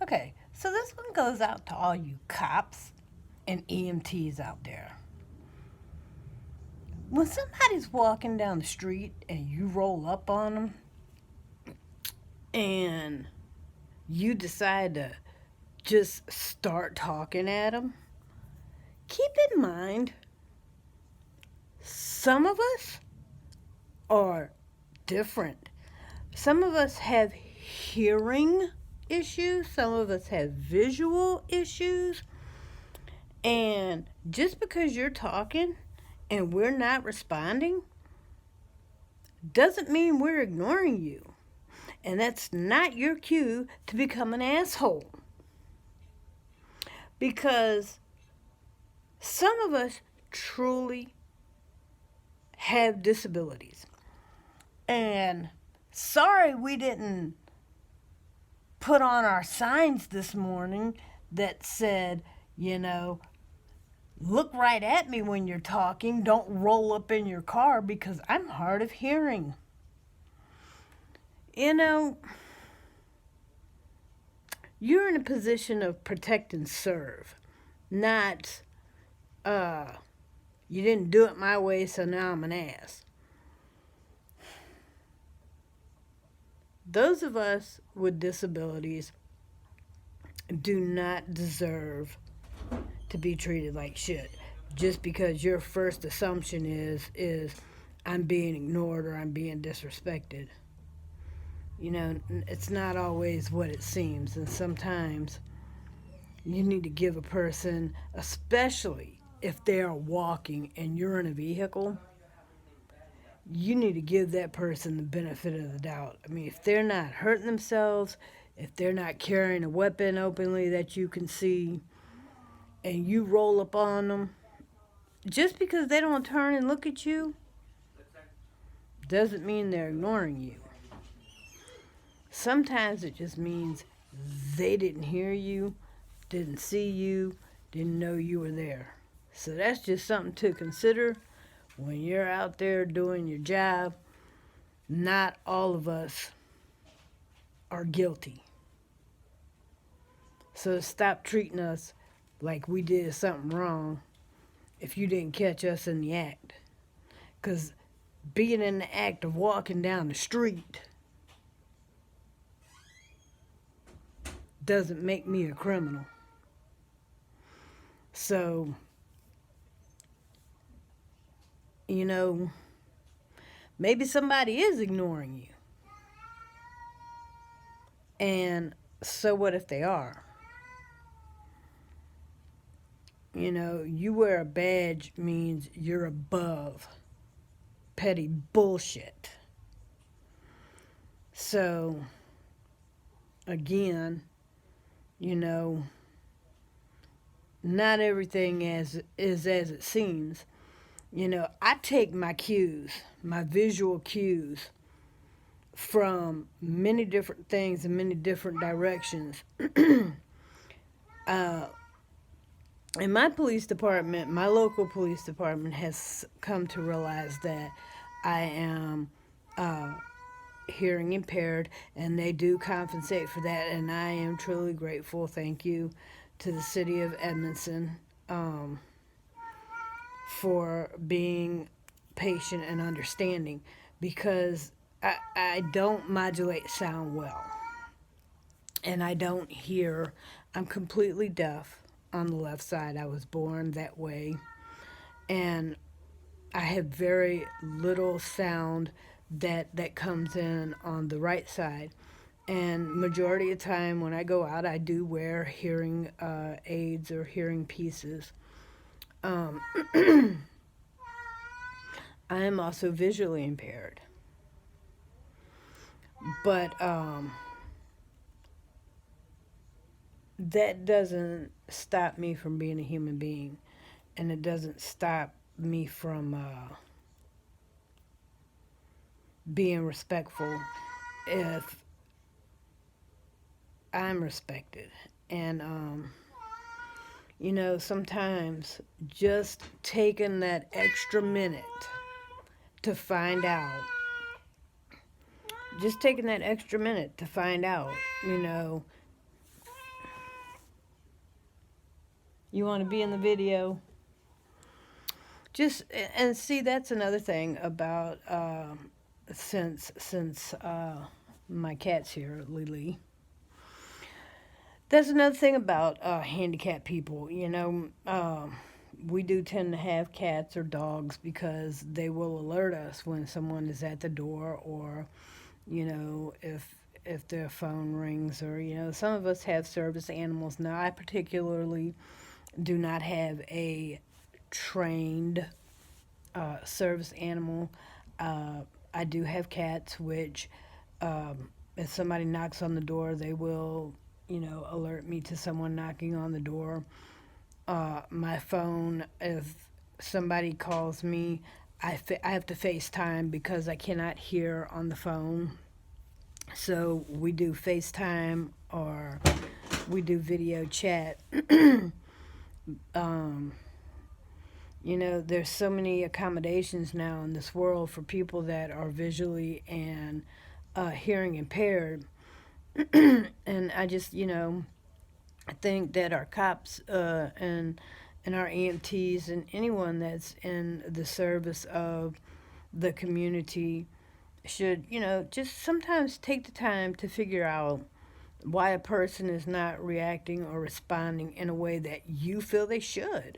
Okay, so this one goes out to all you cops and EMTs out there. When somebody's walking down the street and you roll up on them and you decide to just start talking at them, keep in mind some of us are different. Some of us have hearing issues, some of us have visual issues, and just because you're talking and we're not responding doesn't mean we're ignoring you. And that's not your cue to become an asshole. Because some of us truly have disabilities. And sorry we didn't put on our signs this morning that said, you know, look right at me when you're talking. Don't roll up in your car because I'm hard of hearing. You know, you're in a position of protect and serve, not, you didn't do it my way, so now I'm an ass. Those of us with disabilities do not deserve to be treated like shit just because your first assumption is I'm being ignored or I'm being disrespected. You know, it's not always what it seems, and sometimes you need to give a person, especially if they are walking and you're in a vehicle, you need to give that person the benefit of the doubt. I mean, if they're not hurting themselves, if they're not carrying a weapon openly that you can see, and you roll up on them, just because they don't turn and look at you doesn't mean they're ignoring you. Sometimes it just means they didn't hear you, didn't see you, didn't know you were there. So that's just something to consider when you're out there doing your job. Not all of us are guilty. So stop treating us like we did something wrong if you didn't catch us in the act. Because being in the act of walking down the street doesn't make me a criminal. So, you know, maybe somebody is ignoring you. And so what if they are? You know, you wear a badge means you're above petty bullshit. So, again, you know, not everything is as it seems. You know, I take my cues, my visual cues, from many different things in many different directions. In my police department, my local police department has come to realize that I am hearing impaired, and they do compensate for that, and I am truly grateful. Thank you to the city of Edmondson for being patient and understanding, because I don't modulate sound well, and I don't hear. I'm completely deaf on the left side. I was born that way, and I have very little sound that comes in on the right side. And majority of the time when I go out, I do wear hearing aids or hearing pieces. Um, I am also visually impaired, but that doesn't stop me from being a human being, and it doesn't stop me from being respectful if I'm respected. And you know, sometimes just taking that extra minute to find out, just taking that extra minute to find out, you know, You want to be in the video? Just, and see, that's another thing about, since my cat's here, Lily. That's another thing about handicapped people. We do tend to have cats or dogs because they will alert us when someone is at the door, or if their phone rings, or some of us have service animals. Now, I particularly do not have a trained service animal. I do have cats, which if somebody knocks on the door, they will, alert me to someone knocking on the door. My phone, if somebody calls me, I have to FaceTime because I cannot hear on the phone. So we do FaceTime, or we do video chat. There's so many accommodations now in this world for people that are visually and hearing impaired. And I just, I think that our cops and our EMTs and anyone that's in the service of the community should, just sometimes take the time to figure out why a person is not reacting or responding in a way that you feel they should.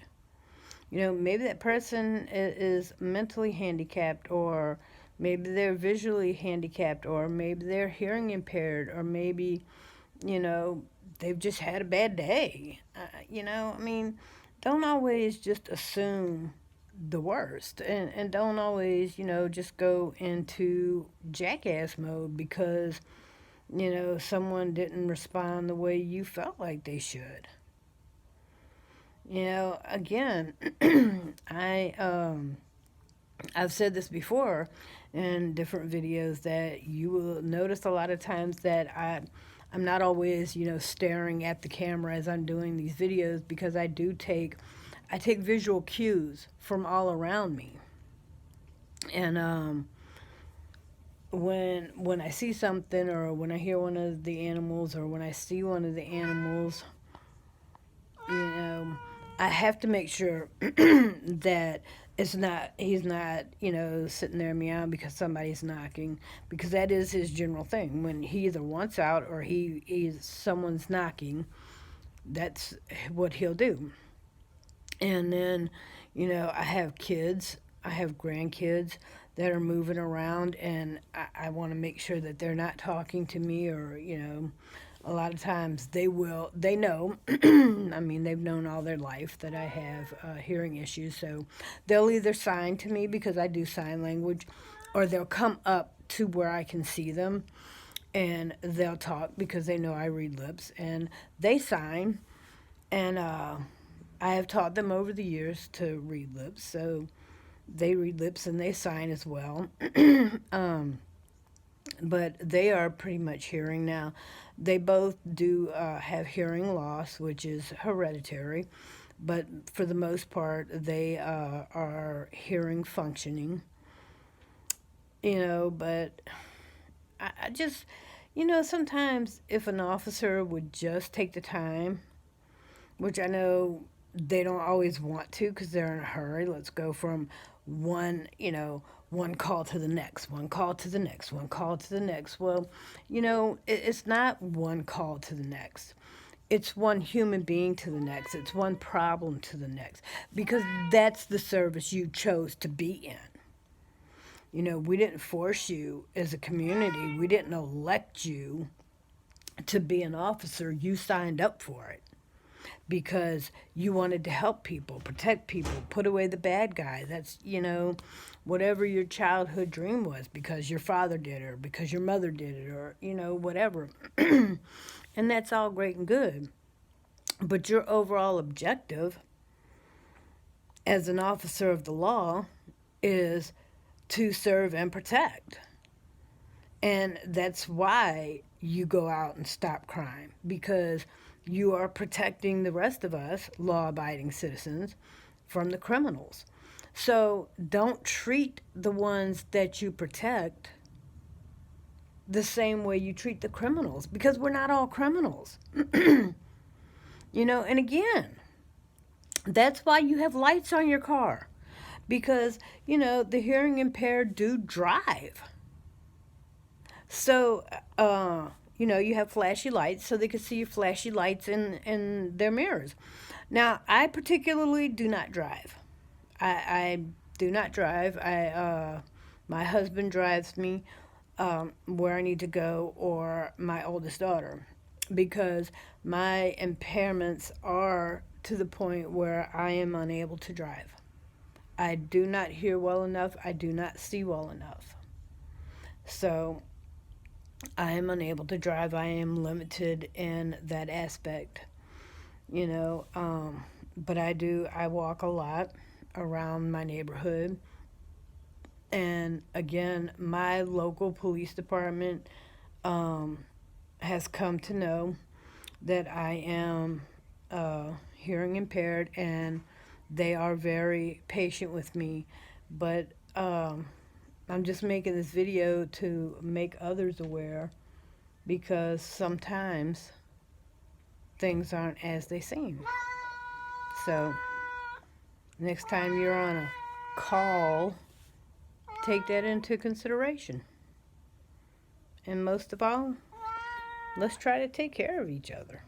Maybe that person is mentally handicapped, or maybe they're visually handicapped, or maybe they're hearing impaired, or maybe, they've just had a bad day. Don't always just assume the worst, and don't always, just go into jackass mode because, someone didn't respond the way you felt like they should. Again, I've said this before in different videos, that you will notice a lot of times that I'm not always, staring at the camera as I'm doing these videos, because I take visual cues from all around me. And when I see something, or when I hear one of the animals, or when I see one of the animals, I have to make sure that he's not, sitting there meowing because somebody's knocking, because that is his general thing. When he either wants out, or someone's knocking, that's what he'll do. And then, I have kids, I have grandkids that are moving around, and I want to make sure that they're not talking to me, or, a lot of times they know, they've known all their life that I have hearing issues, so they'll either sign to me because I do sign language, or they'll come up to where I can see them, and they'll talk because they know I read lips, and they sign, and I have taught them over the years to read lips, so they read lips and they sign as well. But they are pretty much hearing now. They both do have hearing loss, which is hereditary, but for the most part, they are hearing functioning. But I just, sometimes if an officer would just take the time, which I know they don't always want to because they're in a hurry. Let's go from one call to the next, one call to the next, one call to the next. Well, it's not one call to the next. It's one human being to the next. It's one problem to the next, because that's the service you chose to be in. We didn't force you as a community. We didn't elect you to be an officer. You signed up for it because you wanted to help people, protect people, put away the bad guy. That's, whatever your childhood dream was, because your father did it, or because your mother did it, or, whatever. And that's all great and good. But your overall objective as an officer of the law is to serve and protect. And that's why you go out and stop crime, because you are protecting the rest of us, law-abiding citizens, from the criminals. So don't treat the ones that you protect the same way you treat the criminals, because we're not all criminals. And again, That's why you have lights on your car. Because, the hearing impaired do drive. So, you have flashy lights so they can see your flashy lights in their mirrors. Now, I particularly do not drive. I do not drive. My husband drives me where I need to go, or my oldest daughter, because my impairments are to the point where I am unable to drive. I do not hear well enough. I do not see well enough. So I am unable to drive. I am limited in that aspect, you know. But I walk a lot around my neighborhood. And again, my local police department has come to know that I am hearing impaired, and they are very patient with me. But I'm just making this video to make others aware, because sometimes things aren't as they seem. So, next time you're on a call, take that into consideration. And most of all, let's try to take care of each other.